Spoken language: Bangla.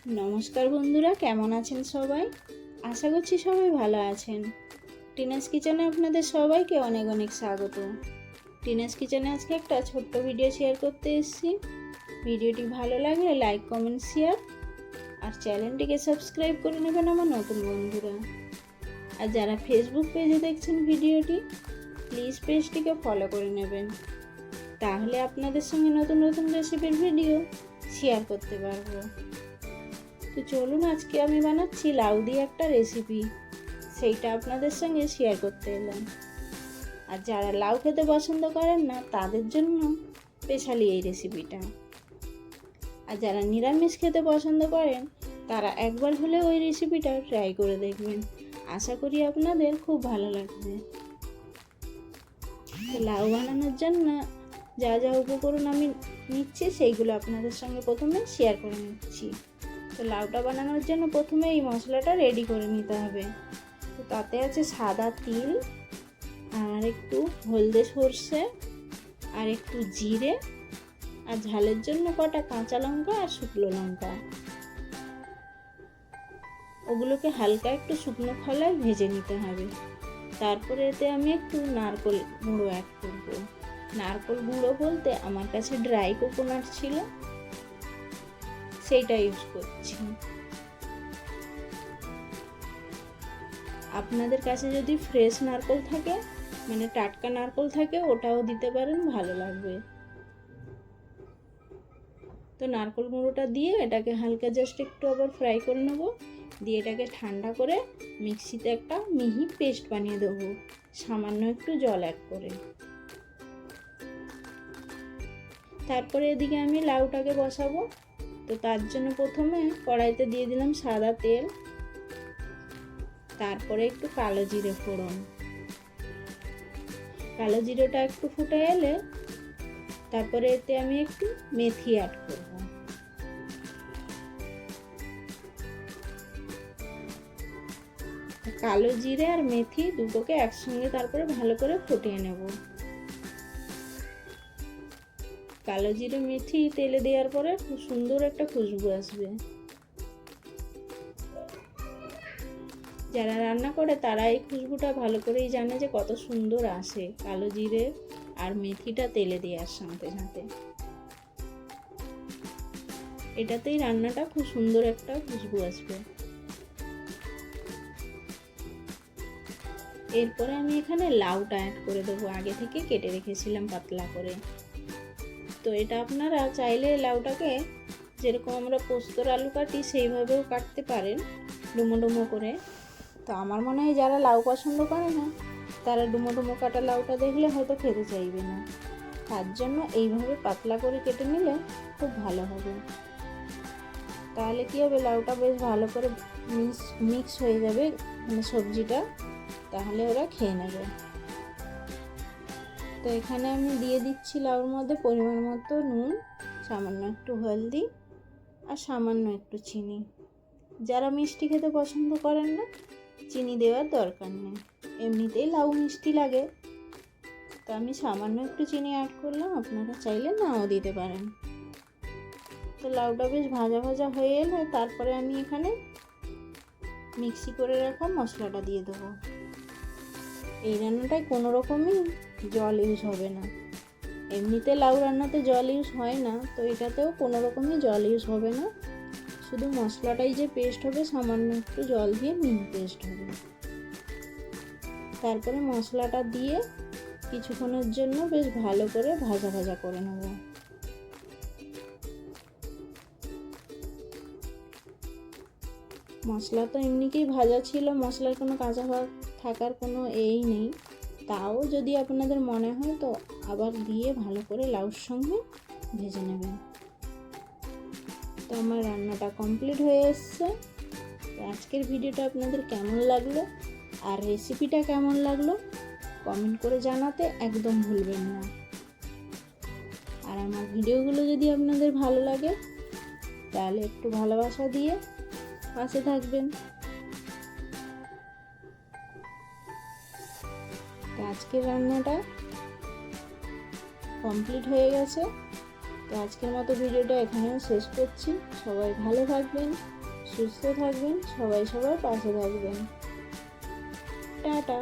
নমস্কার বন্ধুরা, কেমন আছেন সবাই? আশা করছি সবাই ভালো আছেন। টিনাস কিচেনে আপনাদের সবাইকে অনেক অনেক স্বাগত। টিনাস কিচেনে আজকে একটা ছোট্ট ভিডিও শেয়ার করতে এসেছি। ভিডিওটি ভালো লাগলে লাইক, কমেন্ট, শেয়ার আর চ্যানেলটিকে সাবস্ক্রাইব করে নেবেন আমার নতুন বন্ধুরা। আর যারা ফেসবুক পেজে দেখছেন ভিডিওটি, প্লিজ পেজটিকে ফলো করে নেবেন, তাহলে আপনাদের সঙ্গে নতুন নতুন রেসিপির ভিডিও শেয়ার করতে পারবো। তো চলুন, আজকে আমি বানাচ্ছি লাউ দিয়ে একটা রেসিপি, সেইটা আপনাদের সঙ্গে শেয়ার করতে এলাম। আর যারা লাউ খেতে পছন্দ করেন না তাদের জন্য স্পেশালি এই রেসিপিটা। আর যারা নিরামিষ খেতে পছন্দ করেন তারা একবার হলেও ওই রেসিপিটা ট্রাই করে দেখবেন। আশা করি আপনাদের খুব ভালো লাগবে। তো লাউ বানানোর জন্য যা যা উপকরণ আমি নিচ্ছি সেইগুলো আপনাদের সঙ্গে প্রথমে শেয়ার করে নিচ্ছি। তো লাউটা বানানোর জন্য প্রথমে এই মশলাটা রেডি করে নিতে হবে। তো তাতে আছে সাদা তিল, আর একটু হলদে সর্ষে, আর একটু জিরে, আর ঝালের জন্য কটা কাঁচা লঙ্কা আর শুকনো লঙ্কা। ওগুলোকে হালকা একটু শুকনো খোলায় ভেজে নিতে হবে। তারপরে এতে আমি একটু নারকেল গুঁড়ো অ্যাড করব। নারকেল গুঁড়ো বলতে আমার কাছে ড্রাই কোকোনাট ছিল, সেইটা ইউজ করছি। আপনাদের কাছে যদি ফ্রেশ নারকেল থাকে, মানে টাটকা নারকেল থাকে, ওটাও দিতে পারেন, ভালো লাগবে। তো নারকেল গুঁড়োটা দিয়ে এটাকে হালকা জাস্ট একটু আবার ফ্রাই করে নেবো। দিয়ে এটাকে ঠান্ডা করে মিক্সিতে একটা মিহি পেস্ট বানিয়ে দেবো, সামান্য একটু জল অ্যাড করে। তারপরে এদিকে আমি লাউটাকে বসাবো। তো তার জন্য প্রথমে কড়াইতে দিয়ে দিলাম সাদা তেল, তারপরে একটু কালো জিরে ফোড়ন। কালো জিরেটা একটু ফুটে এলে তারপরে এতে আমি একটু মেথি অ্যাড করব। কালো জিরে আর মেথি দুটোকে একসঙ্গে তারপরে ভালো করে ফুটিয়ে নেব। কালো জিরে মেথি তেলে দেওয়ার পরে খুব সুন্দর একটা খুশবু আসবে। যারা রান্না করে তারা এই খুশবুটা ভালো করেই জানে যে কত সুন্দর আসে কালো জিরে আর মেথিটা তেলে দেওয়ার সাথে সাথে। এটাতেই রান্নাটা খুব সুন্দর একটা খুশবু আসবে। এরপরে আমি এখানে লাউটা অ্যাড করে দেবো, আগে থেকে কেটে রেখেছিলাম পাতলা করে। তো এটা আপনারা চাইলে লাউটাকে যেরকম আমরা পোস্তর আলু কাটি সেইভাবেও কাটতে পারেন, ডুমো ডুমো করে। তো আমার মনে হয় যারা লাউ পছন্দ করে না তারা ডুমো ডুমো কাটা লাউটা দেখলে হয়তো খেতে চাইবে না, তার জন্য এইভাবে পাতলা করে কেটে নিলে খুব ভালো হবে। তাহলে কী হবে, লাউটা বেশ ভালো করে মিক্স হয়ে যাবে, মানে সবজিটা, তাহলে ওরা খেয়ে নেবে। তো এখানে আমি দিয়ে দিচ্ছি লাউর মধ্যে পরিমাণ মতো নুন, সামান্য একটু হলদি আর সামান্য একটু চিনি। যারা মিষ্টি খেতে পছন্দ করেন না চিনি দেওয়ার দরকার নেই, এমনিতেই লাউ মিষ্টি লাগে। তো আমি সামান্য একটু চিনি অ্যাড করলাম, আপনারা চাইলে নাও দিতে পারেন। তো লাউটা বেশ ভাজা ভাজা হয়ে এলে তারপরে আমি এখানে মিক্সি করে রাখা মশলাটা দিয়ে দেবো। এই রান্নাটায় কোনো রকমই জল ইউজ হবে না। এমনিতে লাউ রান্নাতে জল ইউজ হয় না, তো এটাতেও কোনো রকমই জল ইউজ হবে না। শুধু মশলাটাই যে পেস্ট হবে, সামান্য একটু জল দিয়ে মিহি পেস্ট হবে। তারপরে মশলাটা দিয়ে কিছুক্ষণের জন্য বেশ ভালো করে ভাজা ভাজা করে নেব। মশলা তো এমনিতেই ভাজা ছিল, মশলার কোনো কাঁচা ভাব থাকার কোনো নেই। তাও যদি আপনাদের মনে হয় তো আবার দিয়ে ভালো করে লাউর সঙ্গে ভেজে নেবেন। তো আমার রান্নাটা কমপ্লিট হয়ে এসছে। তো আজকের ভিডিওটা আপনাদের কেমন লাগলো আর রেসিপিটা কেমন লাগলো কমেন্ট করে জানাতে একদম ভুলবেন না। আর আমার ভিডিওগুলো যদি আপনাদের ভালো লাগে তাহলে একটু ভালোবাসা দিয়ে পাশে থাকবেন। তো আজকের রান্নাটা কমপ্লিট হয়ে গেছে। তো তো আজকের মতো ভিডিওটা এখানেও শেষ করছি। সবাই ভালো থাকবেন, সুস্থ থাকবেন, সবাই সবার পাশে থাকবেন। টাটা।